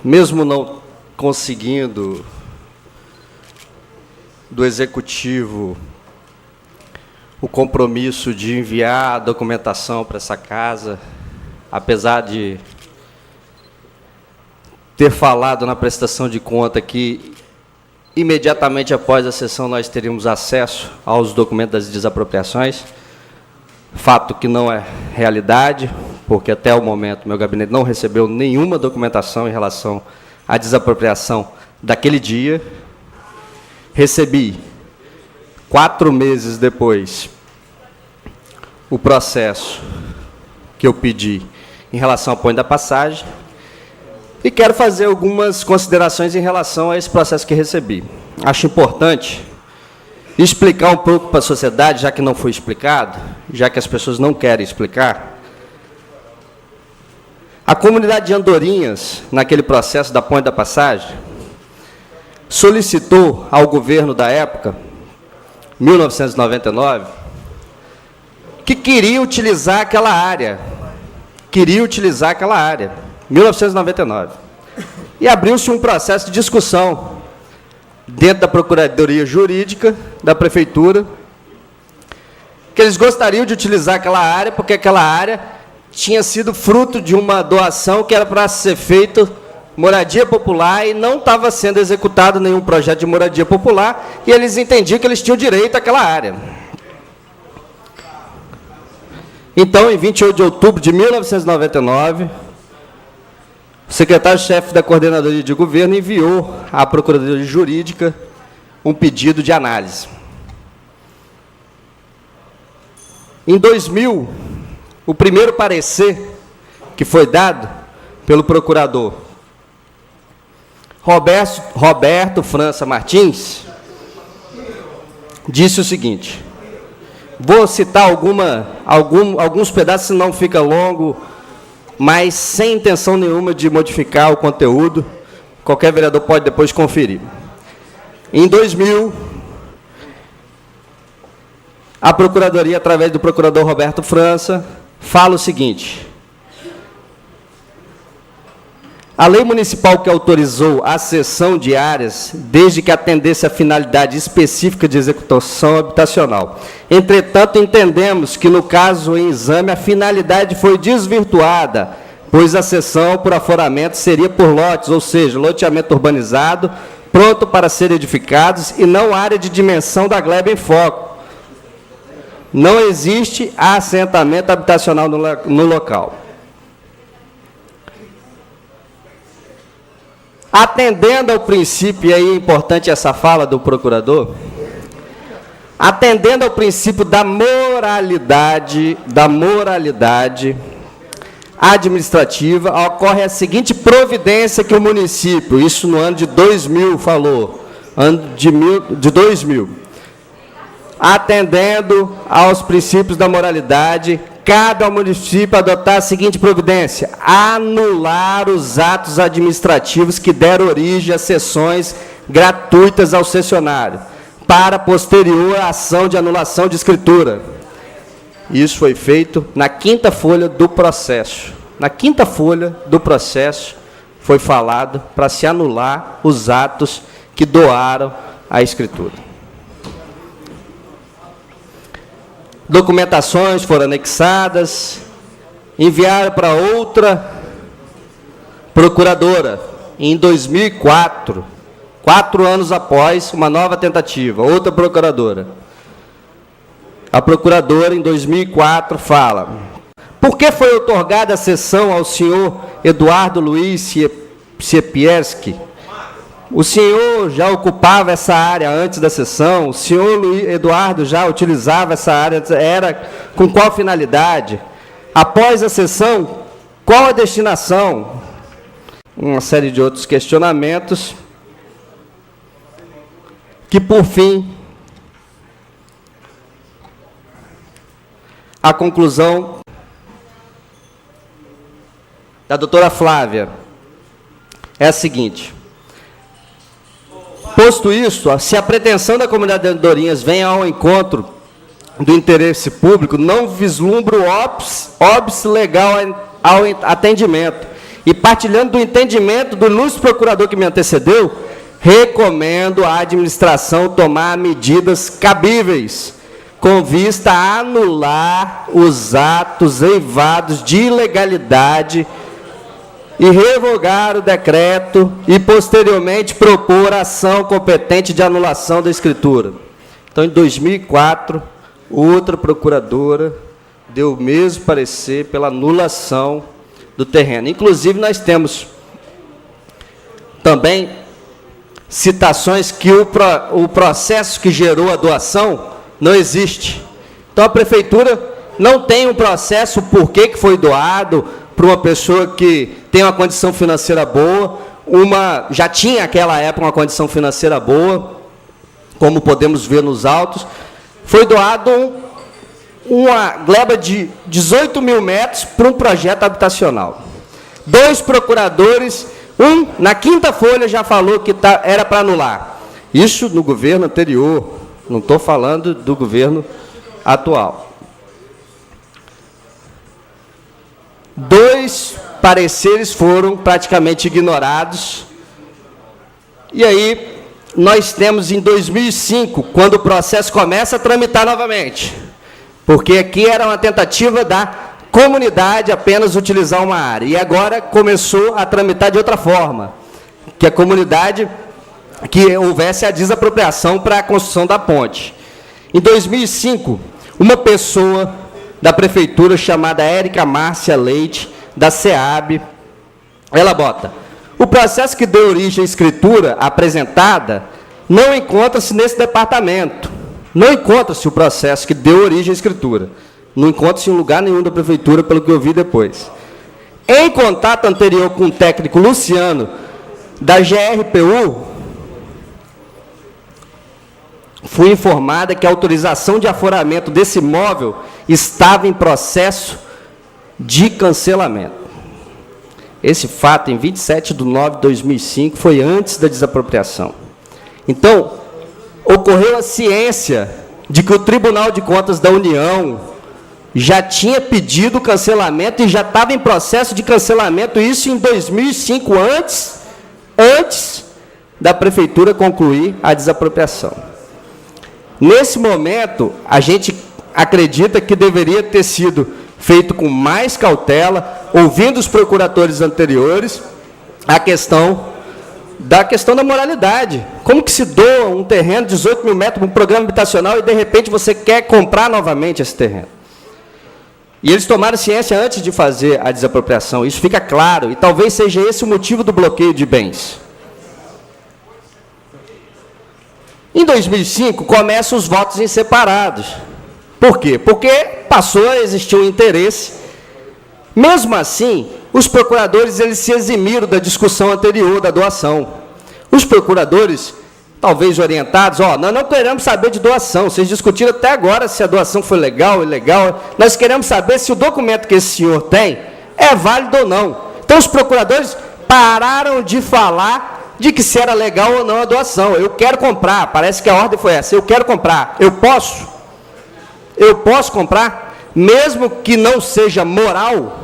mesmo não conseguindo do Executivo o compromisso de enviar a documentação para essa casa, apesar de ter falado na prestação de conta que imediatamente após a sessão nós teríamos acesso aos documentos das desapropriações, fato que não é realidade, porque até o momento meu gabinete não recebeu nenhuma documentação em relação à desapropriação daquele dia. Recebi, 4 meses depois, o processo que eu pedi em relação ao ponto da passagem e quero fazer algumas considerações em relação a esse processo que recebi. Acho importante explicar um pouco para a sociedade, já que não foi explicado, já que as pessoas não querem explicar. A comunidade de Andorinhas, naquele processo da ponte da passagem, solicitou ao governo da época, 1999, que queria utilizar aquela área. 1999. E abriu-se um processo de discussão dentro da Procuradoria Jurídica da Prefeitura, que eles gostariam de utilizar aquela área, porque aquela área tinha sido fruto de uma doação que era para ser feito moradia popular e não estava sendo executado nenhum projeto de moradia popular, e eles entendiam que eles tinham direito àquela área. Então, em 28 de outubro de 1999, o secretário-chefe da Coordenadoria de Governo enviou à Procuradoria Jurídica um pedido de análise. Em 2000, o primeiro parecer que foi dado pelo procurador Roberto França Martins disse o seguinte: vou citar alguns pedaços, se não fica longo, mas sem intenção nenhuma de modificar o conteúdo. Qualquer vereador pode depois conferir. Em 2000, a Procuradoria, através do procurador Roberto França, fala o seguinte: a lei municipal que autorizou a cessão de áreas, desde que atendesse à finalidade específica de execução habitacional. Entretanto, entendemos que, no caso em exame, a finalidade foi desvirtuada, pois a cessão por aforamento seria por lotes, ou seja, loteamento urbanizado, pronto para ser edificados, e não área de dimensão da gleba em foco. Não existe assentamento habitacional no local. Atendendo ao princípio, e aí é importante essa fala do procurador, atendendo ao princípio da moralidade administrativa, ocorre a seguinte providência que o município, isso no ano de 2000 falou, ano de 2000, atendendo aos princípios da moralidade, cabe ao município adotar a seguinte providência: anular os atos administrativos que deram origem a cessões gratuitas ao cessionário, para posterior ação de anulação de escritura. Isso foi feito na 5ª folha do processo. Na 5ª folha do processo foi falado para se anular os atos que doaram a escritura. Documentações foram anexadas, enviaram para outra procuradora, em 2004, 4 anos após uma nova tentativa, outra procuradora. A procuradora, em 2004, fala: por que foi otorgada a cessão ao senhor Eduardo Luiz Siepierski? O senhor já ocupava essa área antes da cessão? O senhor Eduardo já utilizava essa área? Era com qual finalidade? Após a cessão, qual a destinação? Uma série de outros questionamentos que, por fim, a conclusão da doutora Flávia é a seguinte: posto isso, se a pretensão da comunidade de Andorinhas vem ao encontro do interesse público, não vislumbra o óbice legal ao atendimento, e partilhando do entendimento do ilustre procurador que me antecedeu, recomendo à administração tomar medidas cabíveis, com vista a anular os atos eivados de ilegalidade e revogar o decreto e, posteriormente, propor ação competente de anulação da escritura. Então, em 2004, outra procuradora deu o mesmo parecer pela anulação do terreno. Inclusive, nós temos também citações que o processo que gerou a doação não existe. Então, a prefeitura não tem um processo por que foi doado para uma pessoa que tem uma condição financeira boa, já tinha naquela época uma condição financeira boa, como podemos ver nos autos. Foi doado uma gleba de 18 mil metros para um projeto habitacional. 2 procuradores, na quinta folha já falou que era para anular. Isso no governo anterior, não estou falando do governo atual. 2 pareceres foram praticamente ignorados. E aí, nós temos em 2005, quando o processo começa a tramitar novamente, porque aqui era uma tentativa da comunidade apenas utilizar uma área, e agora começou a tramitar de outra forma, que a comunidade, que houvesse a desapropriação para a construção da ponte. Em 2005, uma pessoa da prefeitura chamada Érica Márcia Leite, da SEAB, ela bota: o processo que deu origem à escritura apresentada não encontra-se nesse departamento. Não encontra-se o processo que deu origem à escritura. Não encontra-se em lugar nenhum da prefeitura, pelo que eu vi depois. Em contato anterior com o técnico Luciano, da GRPU, fui informada que a autorização de aforamento desse imóvel estava em processo de cancelamento. Esse fato, em 27 de nove de 2005, foi antes da desapropriação. Então, ocorreu a ciência de que o Tribunal de Contas da União já tinha pedido o cancelamento e já estava em processo de cancelamento, isso em 2005, antes da prefeitura concluir a desapropriação. Nesse momento, a gente acredita que deveria ter sido feito com mais cautela, ouvindo os procuradores anteriores, a questão da moralidade. Como que se doa um terreno de 18 mil metros para um programa habitacional e, de repente, você quer comprar novamente esse terreno? E eles tomaram ciência antes de fazer a desapropriação. Isso fica claro, e talvez seja esse o motivo do bloqueio de bens. Em 2005, começam os votos em separados. Por quê? Porque passou a existir um interesse. Mesmo assim, os procuradores eles se eximiram da discussão anterior da doação. Os procuradores, talvez orientados, nós não queremos saber de doação, vocês discutiram até agora se a doação foi legal ou ilegal, nós queremos saber se o documento que esse senhor tem é válido ou não. Então, os procuradores pararam de falar de que se era legal ou não a doação. Eu quero comprar, parece que a ordem foi essa, eu quero comprar, eu posso comprar, mesmo que não seja moral,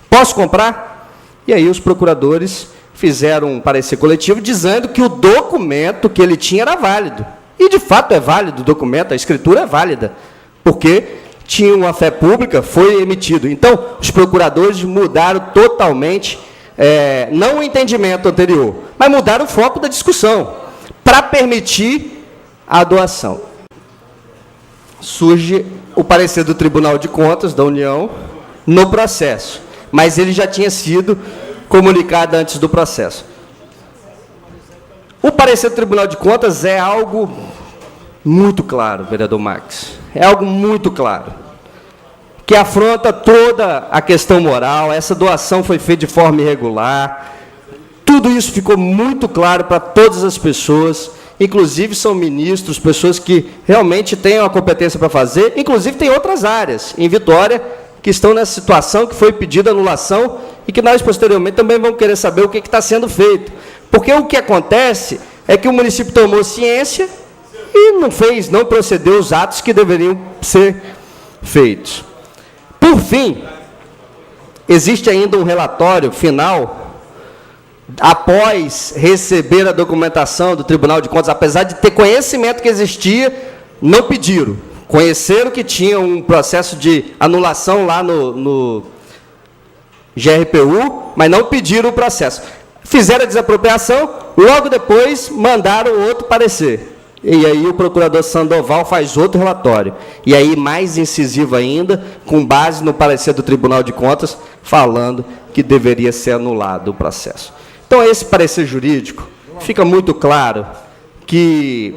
posso comprar? E aí os procuradores fizeram um parecer coletivo dizendo que o documento que ele tinha era válido. E, de fato, é válido o documento, a escritura é válida, porque tinha uma fé pública, foi emitido. Então, os procuradores mudaram totalmente, não o entendimento anterior, mas mudaram o foco da discussão, para permitir a doação. Surge o parecer do Tribunal de Contas da União no processo, mas ele já tinha sido comunicado antes do processo. O parecer do Tribunal de Contas é algo muito claro, vereador Marques, é algo muito claro, que afronta toda a questão moral. Essa doação foi feita de forma irregular, tudo isso ficou muito claro para todas as pessoas, inclusive são ministros, pessoas que realmente têm uma competência para fazer, inclusive tem outras áreas em Vitória que estão nessa situação, que foi pedida anulação e que nós posteriormente também vamos querer saber o que está sendo feito. Porque o que acontece é que o município tomou ciência e não procedeu os atos que deveriam ser feitos. Por fim, existe ainda um relatório final, após receber a documentação do Tribunal de Contas, apesar de ter conhecimento que existia, não pediram. Conheceram que tinha um processo de anulação lá no GRPU, mas não pediram o processo. Fizeram a desapropriação, logo depois mandaram outro parecer. E aí o procurador Sandoval faz outro relatório. E aí, mais incisivo ainda, com base no parecer do Tribunal de Contas, falando que deveria ser anulado o processo. Então, esse parecer jurídico, fica muito claro que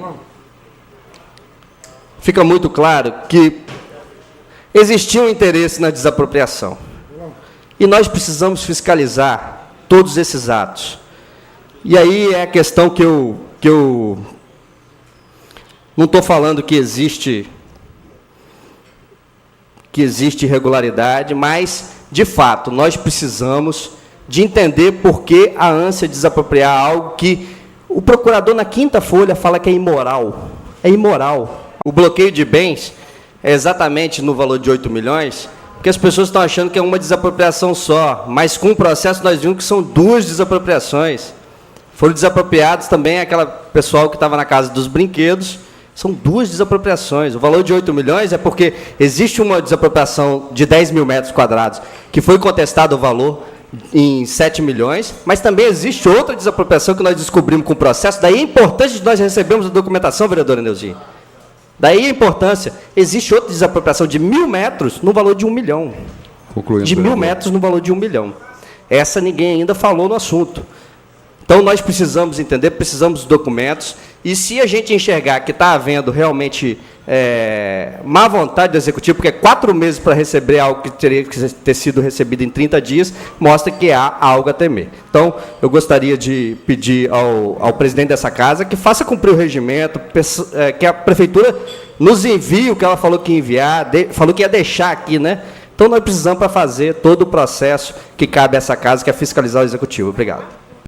existia um interesse na desapropriação. E nós precisamos fiscalizar todos esses atos. E aí é a questão que eu não estou falando que existe irregularidade, mas, de fato, nós precisamos de entender por que a ânsia de desapropriar algo que o procurador, na quinta folha, fala que é imoral. É imoral. O bloqueio de bens é exatamente no valor de 8 milhões, porque as pessoas estão achando que é uma desapropriação só, mas com o processo nós vimos que são 2 desapropriações. Foram desapropriados também aquela pessoal que estava na casa dos brinquedos, são 2 desapropriações. O valor de 8 milhões é porque existe uma desapropriação de 10 mil metros quadrados, que foi contestado o valor em 7 milhões, mas também existe outra desapropriação que nós descobrimos com o processo, daí a importância de nós recebermos a documentação, vereadora Neuzinha. Daí a importância, existe outra desapropriação de 1.000 metros no valor de 1 milhão. Concluindo, de 1.000 metros no valor de 1 milhão. Essa ninguém ainda falou no assunto. Então, nós precisamos entender, precisamos de documentos, e se a gente enxergar que está havendo realmente má vontade do Executivo, porque 4 meses para receber algo que teria que ter sido recebido em 30 dias, mostra que há algo a temer. Então, eu gostaria de pedir ao presidente dessa casa que faça cumprir o regimento, que a Prefeitura nos envie o que ela falou que ia enviar, falou que ia deixar aqui, né? Então, nós precisamos para fazer todo o processo que cabe a essa casa, que é fiscalizar o Executivo. Obrigado.